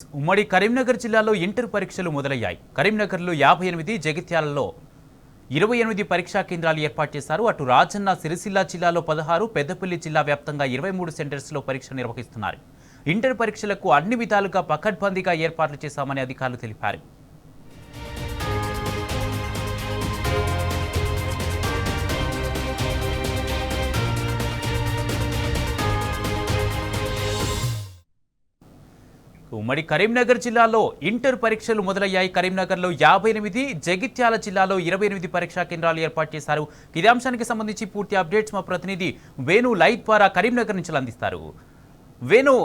ఉమ్మడి కరీంనగర్ జిల్లాలో ఇంటర్ పరీక్షలు మొదలయ్యాయి. కరీంనగర్లో 58, జగిత్యాలలో 28 పరీక్షా కేంద్రాలు ఏర్పాటు చేశారు. అటు రాజన్న సిరిసిల్ల జిల్లాలో 16, పెద్దపల్లి జిల్లా వ్యాప్తంగా 23 సెంటర్స్లో పరీక్ష నిర్వహిస్తున్నారు. ఇంటర్ పరీక్షలకు అన్ని విధాలుగా పకడ్బందీగా ఏర్పాట్లు చేశామని అధికారులు తెలిపారు. ఉమ్మడి కరీంనగర్ జిల్లాలో ఇంటర్ పరీక్షలు మొదలయ్యాయి. కరీంనగర్లో 58, జగిత్యాల జిల్లాలో 28 పరీక్షా కేంద్రాలు ఏర్పాటు చేశారు. ఇదే అంశానికి సంబంధించి పూర్తి అప్డేట్స్ మా ప్రతినిధి వేణు లైవ్ ద్వారా కరీంనగర్ నుంచి అందిస్తారు. వేణు,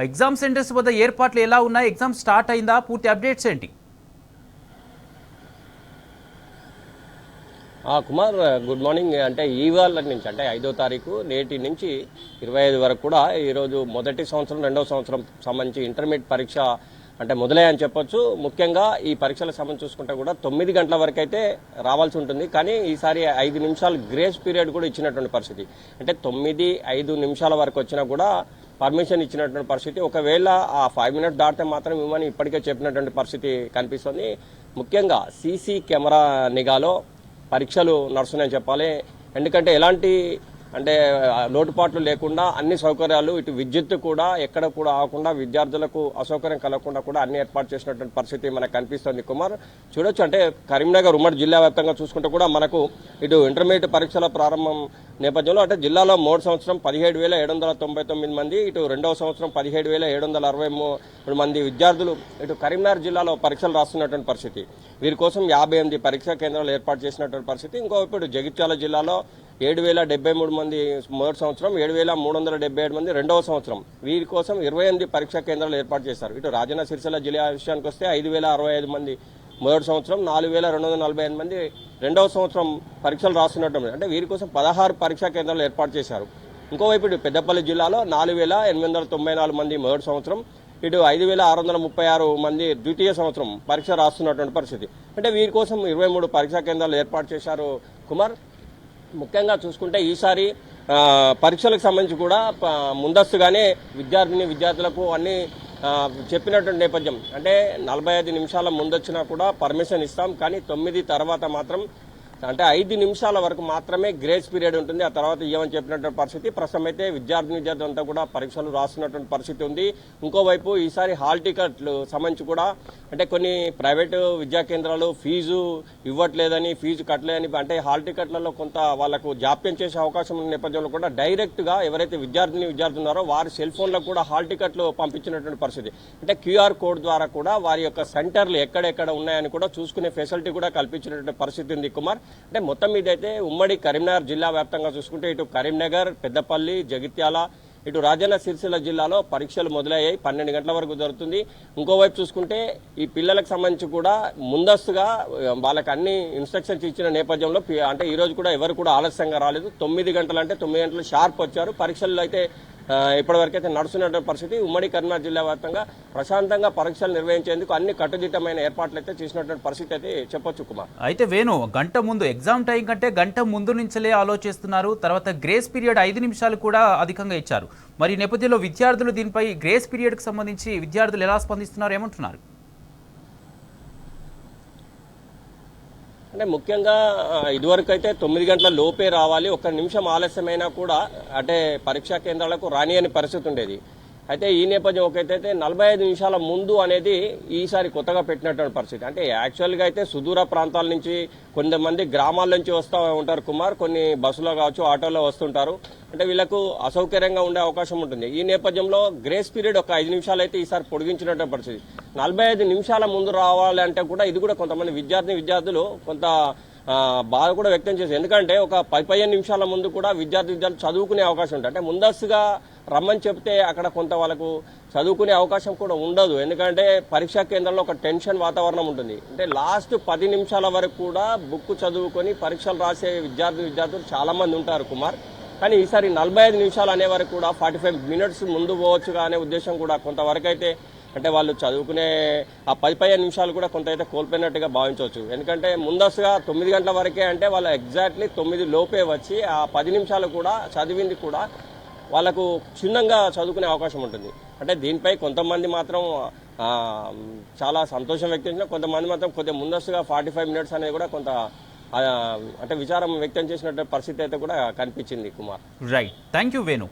ఎగ్జామ్ సెంటర్స్ వద్ద ఏర్పాట్లు ఎలా ఉన్నాయి? ఎగ్జామ్ స్టార్ట్ అయిందా? పూర్తి అప్డేట్స్ ఏంటి? Kumar, good morning. అంటే ఇవాళ నుంచి అంటే 5వ తారీఖు నేటి నుంచి 25 వరకు కూడా ఈరోజు మొదటి సంవత్సరం, రెండవ సంవత్సరం సంబంధించి ఇంటర్మీడియట్ పరీక్ష అంటే మొదలయ్యని చెప్పొచ్చు. ముఖ్యంగా ఈ పరీక్షలకు సంబంధించి చూసుకుంటే కూడా 9 గంటల వరకు అయితే రావాల్సి ఉంటుంది. కానీ ఈసారి 5 నిమిషాలు గ్రేస్ పీరియడ్ కూడా ఇచ్చినటువంటి పరిస్థితి. అంటే 9-5 నిమిషాల వరకు వచ్చినా కూడా పర్మిషన్ ఇచ్చినటువంటి పరిస్థితి. ఒకవేళ ఆ 5 మినిట్స్ దాటితే మాత్రం ఇవ్వమని ఇప్పటికే చెప్పినటువంటి పరిస్థితి కనిపిస్తుంది. ముఖ్యంగా సీసీ కెమెరా నిఘాలో పరీక్షలు నడుస్తున్నాయని చెప్పాలి. ఎందుకంటే ఎలాంటి లోటుపాట్లు లేకుండా అన్ని సౌకర్యాలు, ఇటు విద్యుత్ కూడా ఎక్కడ కూడా ఆగకుండా విద్యార్థులకు అసౌకర్యం కలగకుండా కూడా అన్ని ఏర్పాటు చేసినటువంటి పరిస్థితి మనకు కనిపిస్తుంది. కుమార్, చూడొచ్చు అంటే కరీంనగర్ ఉమ్మడి జిల్లా వ్యాప్తంగా చూసుకుంటే కూడా మనకు ఇటు ఇంటర్మీడియట్ పరీక్షల ప్రారంభం నేపథ్యంలో అంటే జిల్లాలో మూడో సంవత్సరం 17,799 మంది, ఇటు రెండవ సంవత్సరం 17,763 మంది విద్యార్థులు ఇటు కరీంనగర్ జిల్లాలో పరీక్షలు రాస్తున్నటువంటి పరిస్థితి. వీరి కోసం 58 పరీక్షా కేంద్రాలు ఏర్పాటు చేసినటువంటి పరిస్థితి. ఇంకోవైపు ఇటు జగిత్యాల జిల్లాలో 7,073 మంది మొదటి సంవత్సరం, 7,377 మంది రెండవ సంవత్సరం. వీరి కోసం 28 పరీక్షా కేంద్రాలు ఏర్పాటు చేశారు. ఇటు రాజన్న సిరిసిల్ల జిల్లా విషయానికి వస్తే 5,065 మంది మొదటి సంవత్సరం, 4,245 మంది రెండవ సంవత్సరం పరీక్షలు రాస్తున్నట్టు. అంటే వీరి కోసం 16 పరీక్షా కేంద్రాలు ఏర్పాటు చేశారు. ఇంకోవైపు ఇటు పెద్దపల్లి జిల్లాలో 4,894 మంది మొదటి సంవత్సరం, ఇటు 5,636 మంది ద్వితీయ సంవత్సరం పరీక్ష రాస్తున్నటువంటి పరిస్థితి. అంటే వీరి కోసం 23 పరీక్షా కేంద్రాలు ఏర్పాటు చేశారు. కుమార్, ముఖ్యంగా చూసుకుంటే ఈసారి పరీక్షలకు సంబంధించి కూడా ముందస్తుగానే విద్యార్థులకు అన్ని చెప్పినటువంటి నేపథ్యం. అంటే 45 నిమిషాల ముందొచ్చినా కూడా పర్మిషన్ ఇస్తాం, కానీ 9 తర్వాత మాత్రం అంటే 5 నిమిషాల వరకు మాత్రమే గ్రేస్ పీరియడ్ ఉంటుంది. ఆ తర్వాత ఇవ్వమని చెప్పినటువంటి పరిస్థితి. ప్రస్తుతం అయితే విద్యార్థులంతా కూడా పరీక్షలు రాస్తున్నటువంటి పరిస్థితి ఉంది. ఇంకోవైపు ఈసారి హాల్ టికెట్లు సంబంధించి కూడా అంటే కొన్ని ప్రైవేటు విద్యా కేంద్రాలు ఫీజు ఇవ్వట్లేదని, ఫీజు కట్టలేదని, అంటే హాల్ టికెట్లలో కొంత వాళ్లకు జాప్యం చేసే అవకాశం ఉన్న నేపథ్యంలో కూడా డైరెక్ట్గా ఎవరైతే విద్యార్థులు ఉన్నారో వారి సెల్ ఫోన్లకు కూడా హాల్ టికెట్లు పంపించినటువంటి పరిస్థితి. అంటే క్యూఆర్ కోడ్ ద్వారా కూడా వారి యొక్క సెంటర్లు ఎక్కడెక్కడ ఉన్నాయని కూడా చూసుకునే ఫెసిలిటీ కూడా కల్పించినటువంటి పరిస్థితి ఉంది. కుమార్, అంటే మొత్తం మీదైతే ఉమ్మడి కరీంనగర్ జిల్లా వ్యాప్తంగా చూసుకుంటే ఇటు కరీంనగర్, పెద్దపల్లి, జగిత్యాల, ఇటు రాజన్న సిరిసిల్ల జిల్లాలో పరీక్షలు మొదలయ్యాయి. 12 గంటల వరకు జరుగుతుంది. ఇంకోవైపు చూసుకుంటే ఈ పిల్లలకు సంబంధించి కూడా ముందస్తుగా వాళ్ళకి అన్ని ఇన్స్ట్రక్షన్స్ ఇచ్చిన నేపథ్యంలో అంటే ఈ రోజు కూడా ఎవరు కూడా ఆలస్యంగా రాలేదు. 9 గంటలు అంటే 9 గంటలు షార్ప్ వచ్చారు. పరీక్షలు అయితే ఇప్పటివరకైతే నడుస్తున్న పరిస్థితి. ఉమ్మడి కరీంనగర్ జిల్లా వ్యాప్తంగా ప్రశాంతంగా పరీక్షలు నిర్వహించేందుకు అన్ని కట్టుదిట్టమైన ఏర్పాట్లు అయితే చేసినటువంటి పరిస్థితి అయితే చెప్పొచ్చు. కుమార్, అయితే వేణు, గంట ముందు ఎగ్జామ్ టైం కంటే గంట ముందు నుంచే ఆలోచిస్తున్నారు. తర్వాత గ్రేస్ పీరియడ్ 5 నిమిషాలు కూడా అధికంగా ఇచ్చారు. మరి ఈ నేపథ్యంలో విద్యార్థులు దీనిపై గ్రేస్ పీరియడ్కి సంబంధించి విద్యార్థులు ఎలా స్పందిస్తున్నారు, ఏమంటున్నారు? అంటే ముఖ్యంగా ఇదివరకు అయితే 9 గంటల లోపే రావాలి, 1 నిమిషం ఆలస్యమైనా కూడా అంటే పరీక్షా కేంద్రాలకు రాని అని పరిస్థితి ఉండేది. అయితే ఈ నేపథ్యం ఒకైతే 45 నిమిషాల ముందు అనేది ఈసారి కొత్తగా పెట్టినటువంటి పరిస్థితి. అంటే యాక్చువల్గా అయితే సుదూర ప్రాంతాల నుంచి కొంతమంది గ్రామాల నుంచి వస్తూ ఉంటారు. కుమార్, కొన్ని బస్సులో కావచ్చు, ఆటోలో వస్తుంటారు. అంటే వీళ్ళకు అసౌకర్యంగా ఉండే అవకాశం ఉంటుంది. ఈ నేపథ్యంలో గ్రేస్ పీరియడ్ ఒక 5 నిమిషాలు అయితే ఈసారి పొడిగించినటువంటి పరిస్థితి. 45 నిమిషాల ముందు రావాలంటే కూడా ఇది కూడా కొంతమంది విద్యార్థులు కొంత బాధ కూడా వ్యక్తం చేశారు. ఎందుకంటే ఒక 15 నిమిషాల ముందు కూడా విద్యార్థులు చదువుకునే అవకాశం ఉంటుంది. అంటే ముందస్తుగా రమ్మని చెప్తే అక్కడ కొంత వాళ్ళకు చదువుకునే అవకాశం కూడా ఉండదు. ఎందుకంటే పరీక్షా కేంద్రంలో ఒక టెన్షన్ వాతావరణం ఉంటుంది. అంటే లాస్ట్ 10 నిమిషాల వరకు కూడా బుక్ చదువుకొని పరీక్షలు రాసే విద్యార్థులు చాలా మంది ఉంటారు. కుమార్, కానీ ఈసారి 45 నిమిషాలు అనే వరకు కూడా 45 మినిట్స్ ముందు పోవచ్చుగా అనే ఉద్దేశం కూడా కొంతవరకు అయితే అంటే వాళ్ళు చదువుకునే ఆ 15 నిమిషాలు కూడా కొంత అయితే కోల్పోయినట్టుగా భావించవచ్చు. ఎందుకంటే ముందస్తుగా 9 గంటల వరకే అంటే వాళ్ళు ఎగ్జాక్ట్లీ 9 లోపే వచ్చి ఆ 10 నిమిషాలు కూడా చదివింది కూడా వాళ్ళకు క్షుణ్ణంగా చదువుకునే అవకాశం ఉంటుంది. అంటే దీనిపై కొంతమంది మాత్రం చాలా సంతోషం వ్యక్తం చేసిన, కొంతమంది మాత్రం కొద్దిగా ముందస్తుగా 45 మినిట్స్ అనేది కూడా కొంత అంటే విచారం వ్యక్తం చేసినట్టు పరిస్థితి అయితే కూడా కనిపించింది Kumar. Right, thank you Venu.